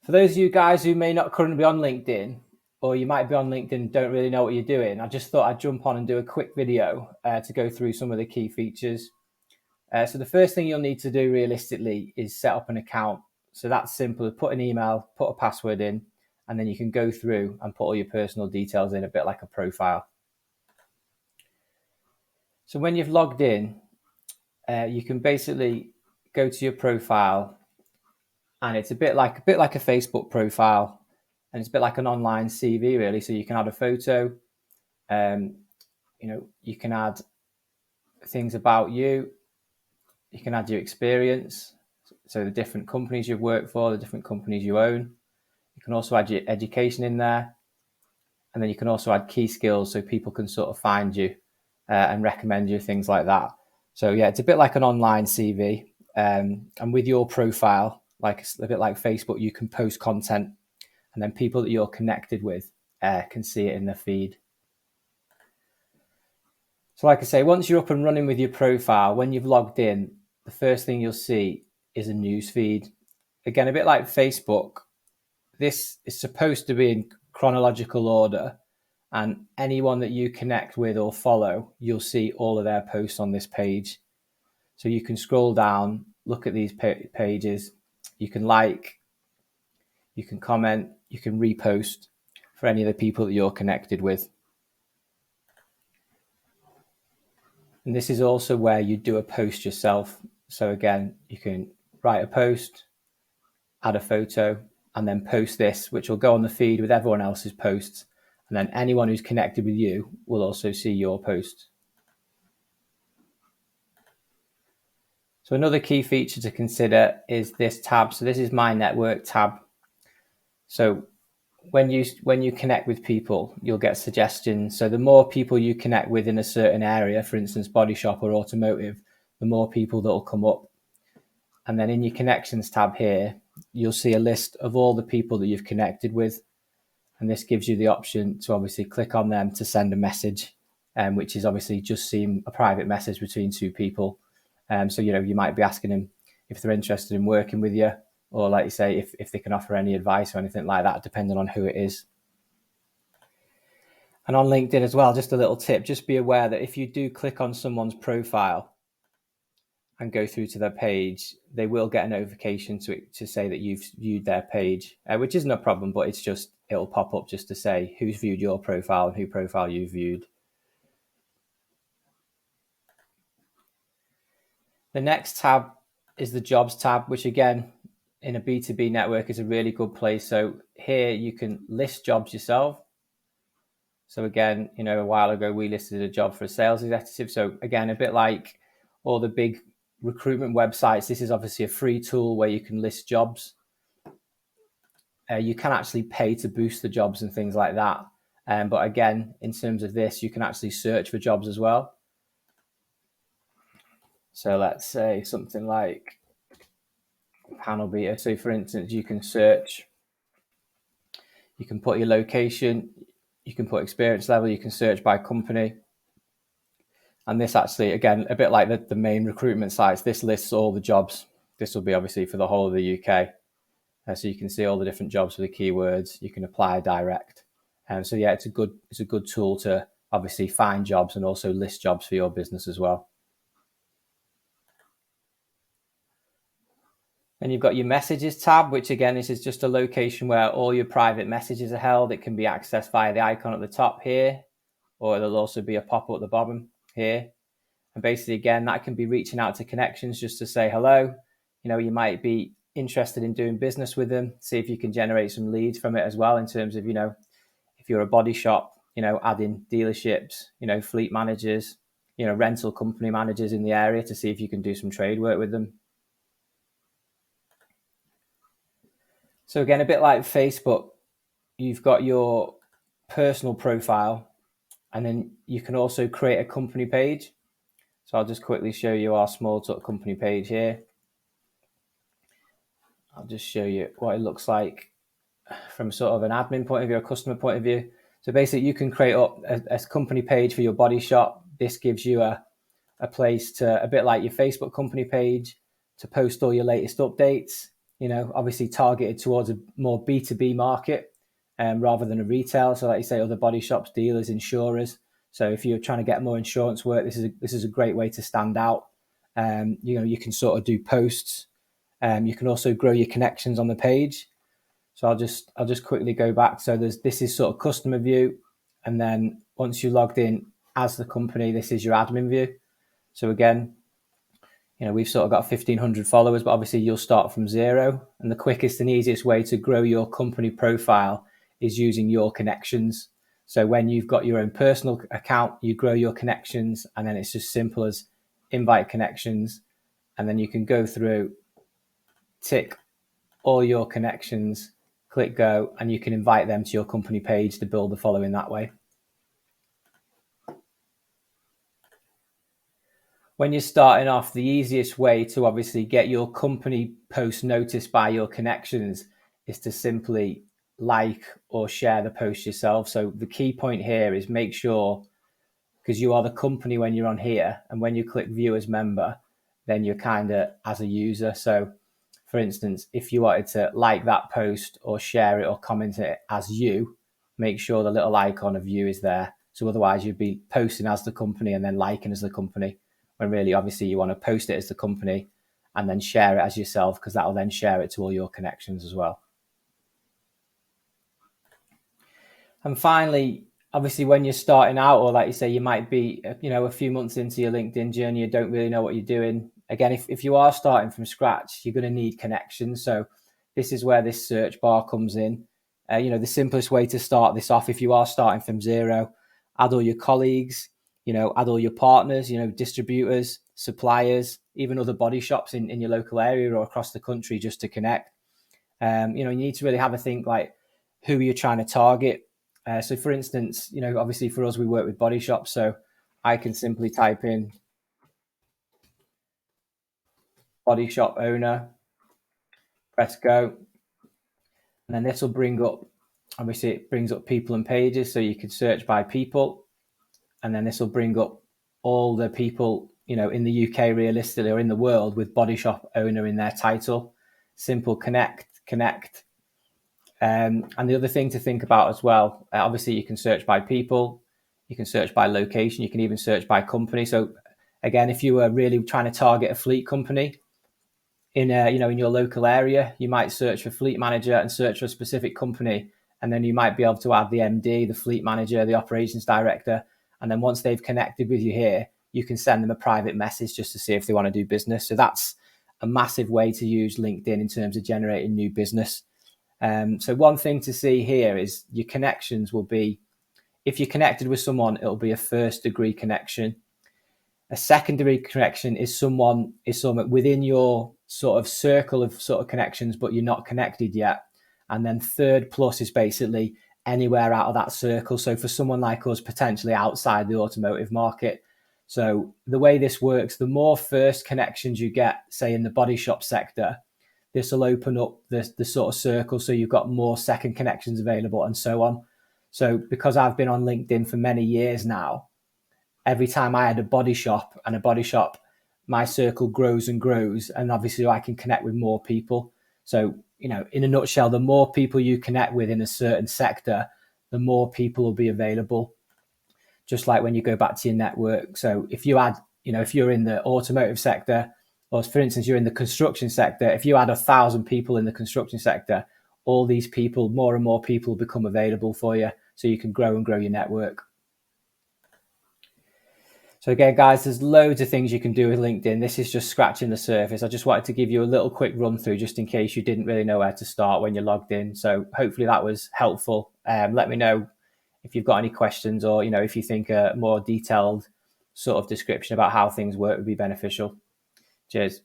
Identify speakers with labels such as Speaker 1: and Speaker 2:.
Speaker 1: For those of you guys who may not currently be on LinkedIn, or you might be on LinkedIn and don't really know what you're doing, I just thought I'd jump on and do a quick video to go through some of the key features. So the first thing you'll need to do realistically is set up an account. So that's simple. Put an email, put a password in, and then you can go through and put all your personal details in, a bit like a profile. So when you've logged in, you can basically go to your profile, and it's a bit like a Facebook profile, and it's a bit like an online CV really. So you can add a photo, you can add things about you, you can add your experience, so the different companies you've worked for, the different companies you own. You can also add your education in there, and then you can also add key skills so people can sort of find you and recommend you, things like that. So yeah, it's a bit like an online CV, and with your profile, like a bit like Facebook, you can post content, and then people that you're connected with can see it in their feed. So like I say, once you're up and running with your profile, when you've logged in, the first thing you'll see is a news feed. Again, a bit like Facebook, this is supposed to be in chronological order, and anyone that you connect with or follow, you'll see all of their posts on this page. So you can scroll down, look at these pages, you can like, you can comment, you can repost for any of the people that you're connected with. And this is also where you do a post yourself. So again, you can write a post, add a photo, and then post this, which will go on the feed with everyone else's posts. And then anyone who's connected with you will also see your post. So another key feature to consider is this tab. So this is my network tab. So when you connect with people, you'll get suggestions. So the more people you connect with in a certain area, for instance, body shop or automotive, the more people that will come up. And then in your connections tab here, you'll see a list of all the people that you've connected with. And this gives you the option to obviously click on them to send a message, which is obviously just seeing a private message between two people. So, you might be asking them if they're interested in working with you, or like you say, if they can offer any advice or anything like that, depending on who it is. And on LinkedIn as well, just a little tip, just be aware that if you do click on someone's profile and go through to their page, they will get a notification to say that you've viewed their page, which isn't a problem, but it'll pop up just to say who's viewed your profile and who profile you've viewed. The next tab is the jobs tab, which again, in a B2B network is a really good place. So here you can list jobs yourself. So again, a while ago, we listed a job for a sales executive. So again, a bit like all the big recruitment websites, this is obviously a free tool where you can list jobs. You can actually pay to boost the jobs and things like that. But again, in terms of this, you can actually search for jobs as well. So let's say something like panel beater. So for instance, you can search, you can put your location, you can put experience level, you can search by company. And this actually, again, a bit like the main recruitment sites, this lists all the jobs. This will be obviously for the whole of the UK. So you can see all the different jobs for the keywords. You can apply direct. So yeah, it's a good tool to obviously find jobs and also list jobs for your business as well. Then you've got your messages tab, which again, this is just a location where all your private messages are held. It can be accessed via the icon at the top here, or there'll also be a pop-up at the bottom here. And basically, again, that can be reaching out to connections just to say hello. You might be interested in doing business with them, see if you can generate some leads from it as well, in terms of, if you're a body shop, adding dealerships, fleet managers, rental company managers in the area to see if you can do some trade work with them. So again, a bit like Facebook, you've got your personal profile, and then you can also create a company page. So I'll just quickly show you our small talk company page here. I'll just show you what it looks like from sort of an admin point of view, a customer point of view. So basically you can create up a company page for your body shop. This gives you a place to, a bit like your Facebook company page, to post all your latest updates. obviously targeted towards a more B2B market rather than a retail. So like you say, other body shops, dealers, insurers. So if you're trying to get more insurance work, this is a great way to stand out. You can sort of do posts. You can also grow your connections on the page. So I'll just quickly go back. So this is sort of customer view, and then once you logged in as the company, this is your admin view. So again, we've sort of got 1,500 followers, but obviously you'll start from zero. And the quickest and easiest way to grow your company profile is using your connections. So when you've got your own personal account, you grow your connections, and then it's just simple as invite connections. And then you can go through, tick all your connections, click go, and you can invite them to your company page to build the following that way. When you're starting off, the easiest way to obviously get your company post noticed by your connections is to simply like or share the post yourself. So the key point here is make sure, because you are the company when you're on here, and when you click view as member, then you're kind of as a user. So for instance, if you wanted to like that post or share it or comment it as you, make sure the little icon of you is there. So otherwise you'd be posting as the company and then liking as the company, when really obviously you want to post it as the company and then share it as yourself, because that will then share it to all your connections as well. And finally, obviously when you're starting out, or like you say, you might be, a few months into your LinkedIn journey, you don't really know what you're doing. Again, if you are starting from scratch, you're going to need connections. So this is where this search bar comes in. The simplest way to start this off, if you are starting from zero, add all your colleagues, add all your partners, distributors, suppliers, even other body shops in your local area or across the country, just to connect. You need to really have a think like who you're trying to target. So for instance, obviously for us, we work with body shops. So I can simply type in body shop owner, press go. And then this will bring up, obviously it brings up people and pages. So you could search by people, and then this will bring up all the people, in the UK realistically, or in the world, with body shop owner in their title. Simple connect. And the other thing to think about as well, obviously you can search by people, you can search by location, you can even search by company. So again, if you were really trying to target a fleet company in your local area, you might search for fleet manager and search for a specific company, and then you might be able to add the MD, the fleet manager, the operations director, and then once they've connected with you here, you can send them a private message just to see if they want to do business. So that's a massive way to use LinkedIn in terms of generating new business. So one thing to see here is your connections will be, if you're connected with someone, it'll be a first degree connection. A secondary connection is someone within your sort of circle of sort of connections, but you're not connected yet. And then third plus is basically anywhere out of that circle. So for someone like us, potentially outside the automotive market. So the way this works, the more first connections you get, say in the body shop sector, this will open up the sort of circle. So you've got more second connections available and so on. So because I've been on LinkedIn for many years now, every time I had a body shop, my circle grows and grows. And obviously I can connect with more people. So, in a nutshell, the more people you connect with in a certain sector, the more people will be available. Just like when you go back to your network. So if you add, if you're in the automotive sector, or for instance, you're in the construction sector, if you add 1,000 people in the construction sector, all these people, more and more people become available for you, so you can grow your network. So again, guys, there's loads of things you can do with LinkedIn. This is just scratching the surface. I just wanted to give you a little quick run through just in case you didn't really know where to start when you're logged in. So hopefully that was helpful. Let me know if you've got any questions, or, if you think a more detailed sort of description about how things work would be beneficial. Cheers.